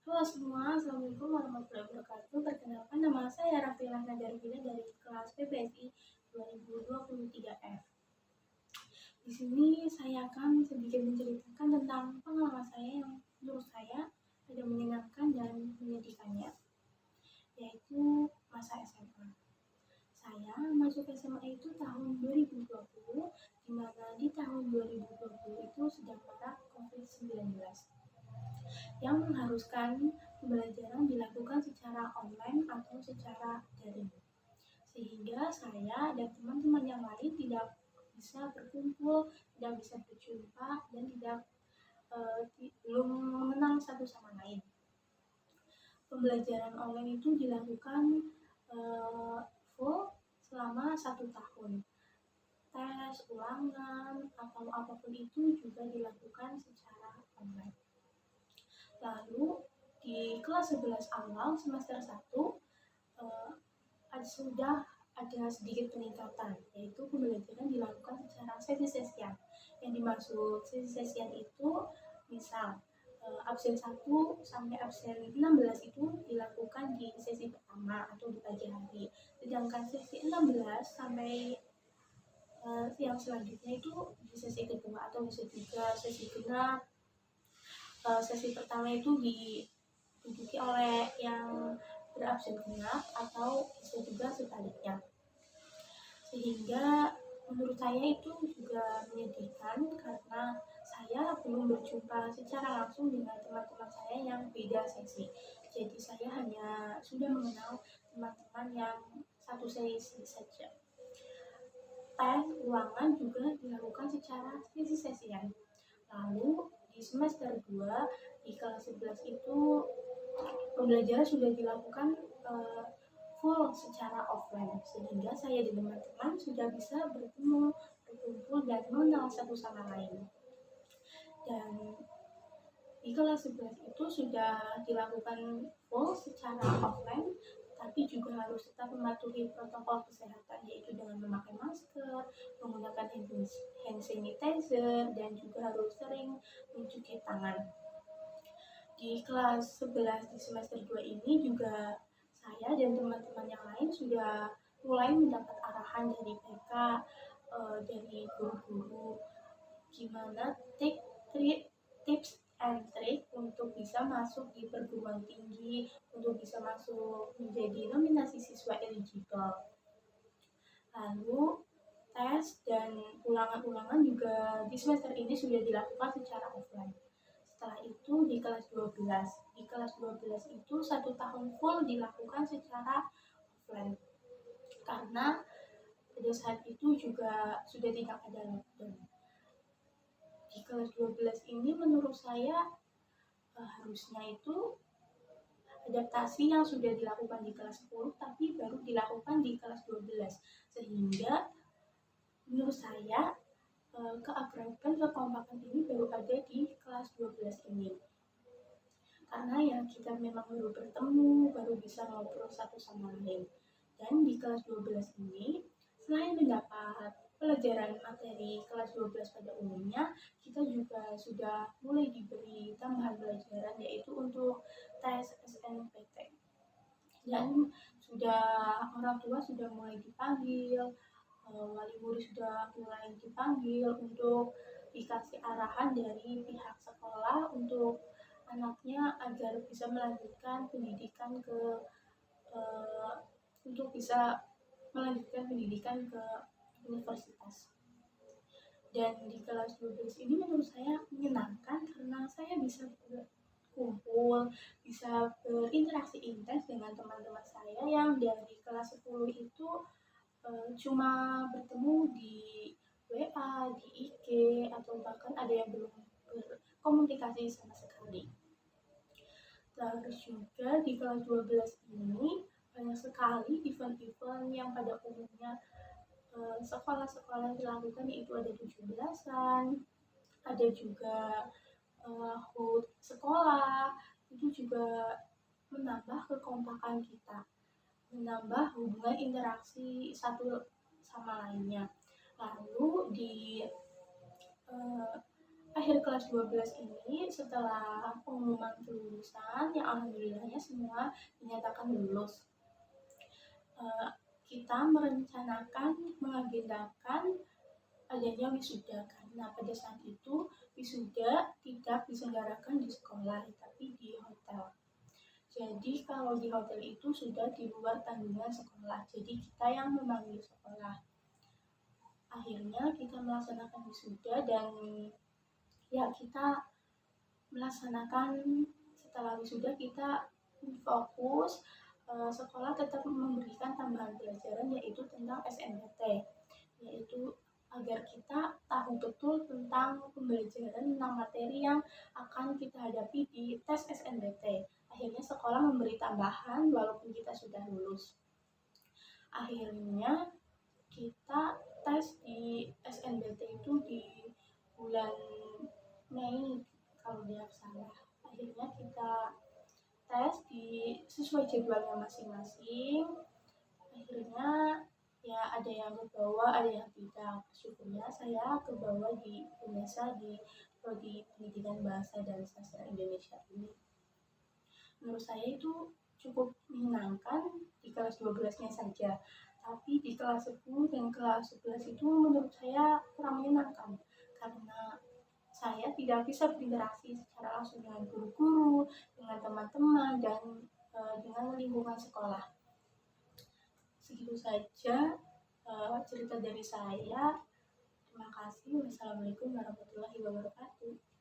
Halo semua, Assalamualaikum warahmatullahi wabarakatuh. Perkenalkan, nama saya Raffilah Nadarudina dari kelas PPSI 2023F. Di sini saya akan sedikit menceritakan tentang pengalaman saya yang menurut saya ada menyenangkan dan menyedihkannya, yaitu masa SMA. Saya masuk SMA itu tahun 2020, di mana di tahun 2020 itu sedang marak COVID-19 yang mengharuskan pembelajaran dilakukan secara online atau secara daring. Sehingga saya dan teman-teman yang lain tidak bisa berkumpul, tidak bisa berjumpa, dan belum mengenal satu sama lain. Pembelajaran online itu dilakukan full selama 1 tahun. Tes, ulangan, atau apapun itu juga dilakukan secara online. Lalu di kelas 11 awal semester 1 sudah ada sedikit peningkatan, yaitu pembelajaran dilakukan secara sesi-sesian. Yang dimaksud sesi-sesian itu misal absen 1 sampai absen 16 itu dilakukan di sesi pertama atau di pagi hari, sedangkan sesi 16 sampai yang selanjutnya itu di sesi kedua atau bisa juga sesi genap. Sesi pertama itu diduduki oleh yang berabsen genap atau bisa juga sebaliknya. Sehingga menurut saya itu juga menyedihkan karena saya belum berjumpa secara langsung dengan teman-teman saya yang beda seksi. Jadi saya hanya sudah mengenal teman-teman yang satu sesi saja. Tes ulangan juga dilakukan secara sesi-sesian. Lalu di semester 2 di kelas 11 itu pembelajaran sudah dilakukan full secara offline, sehingga saya dan teman-teman sudah bisa bertemu, berkumpul, dan mengenal satu sama lain. Dan di kelas 11 itu sudah dilakukan full secara offline, tapi juga harus tetap mematuhi protokol kesehatan, yaitu dengan memakai masker, menggunakan hand sanitizer, dan juga harus sering mencuci tangan. Di kelas 11 di semester 2 ini juga saya dan teman-teman yang lain sudah mulai mendapat arahan dari PK, dari guru-guru, gimana tips and trick untuk bisa masuk di perguruan tinggi, untuk bisa masuk menjadi nominasi siswa eligible. Lalu tes dan ulangan-ulangan juga di semester ini sudah dilakukan secara offline. Setelah itu di kelas 12. Di kelas 12 itu 1 tahun full dilakukan secara offline. Karena pada saat itu juga sudah tidak ada lockdown. Di kelas 12 ini menurut saya harusnya itu adaptasi yang sudah dilakukan di kelas 10 tapi baru dilakukan di kelas 12. Sehingga menurut saya keakraban, kekompakan ini baru ada di kelas 12 ini. Karena ya kita memang baru bertemu, baru bisa ngobrol satu sama lain. Dan di kelas 12 ini, selain mendapat pelajaran materi kelas 12 pada umumnya, kita juga sudah mulai diberi tambahan pelajaran, yaitu untuk tes SNMPT. Dan orang tua sudah mulai dipanggil, wali murid sudah mulai dipanggil untuk dikasih arahan dari pihak sekolah untuk anaknya agar bisa melanjutkan pendidikan untuk bisa melanjutkan pendidikan ke universitas. Dan di kelas 12 ini menurut saya menyenangkan karena saya bisa berkumpul, bisa berinteraksi intens dengan teman-teman saya yang dari kelas 10 itu cuma bertemu di WA, di IG, atau bahkan ada yang belum berkomunikasi sama sekali. Terus juga di kelas 12 ini banyak sekali event-event yang pada umumnya sekolah-sekolah dilakukan, yaitu ada 17-an, ada juga HUT sekolah, itu juga menambah kekompakan kita, menambah hubungan interaksi satu sama lainnya. Lalu di akhir kelas 12 ini, setelah pengumuman kelulusan yang alhamdulillahnya semua dinyatakan lulus, eh, kita merencanakan mengagendakan adanya wisuda, karena pada saat itu wisuda tidak diselenggarakan di sekolah tapi di hotel. Jadi kalau di hotel itu sudah di luar tanggungan sekolah, jadi kita yang memanggil sekolah. Akhirnya kita melaksanakan wisuda dan ya kita melaksanakan, setelah wisuda kita fokus, sekolah tetap memberikan tambahan pelajaran yaitu tentang SNMPT, yaitu agar kita tahu betul tentang pembelajaran tentang materi yang akan kita hadapi di tes SNMPT. Akhirnya sekolah memberi tambahan walaupun kita sudah lulus. Akhirnya kita tes di SNBT itu di bulan Mei kalau tidak salah. Akhirnya kita tes di sesuai jadwalnya masing-masing. Akhirnya ya ada yang ke bawah, ada yang tidak. Syukurnya saya ke bawah di Indonesia di prodi pendidikan bahasa dan sastra Indonesia ini. Menurut saya itu cukup menyenangkan di kelas 12-nya saja. Tapi di kelas 10 dan kelas 11 itu menurut saya kurang menyenangkan karena saya tidak bisa berinteraksi secara langsung dengan guru-guru, dengan teman-teman, dan dengan lingkungan sekolah. Segitu saja cerita dari saya. Terima kasih. Wassalamualaikum warahmatullahi wabarakatuh.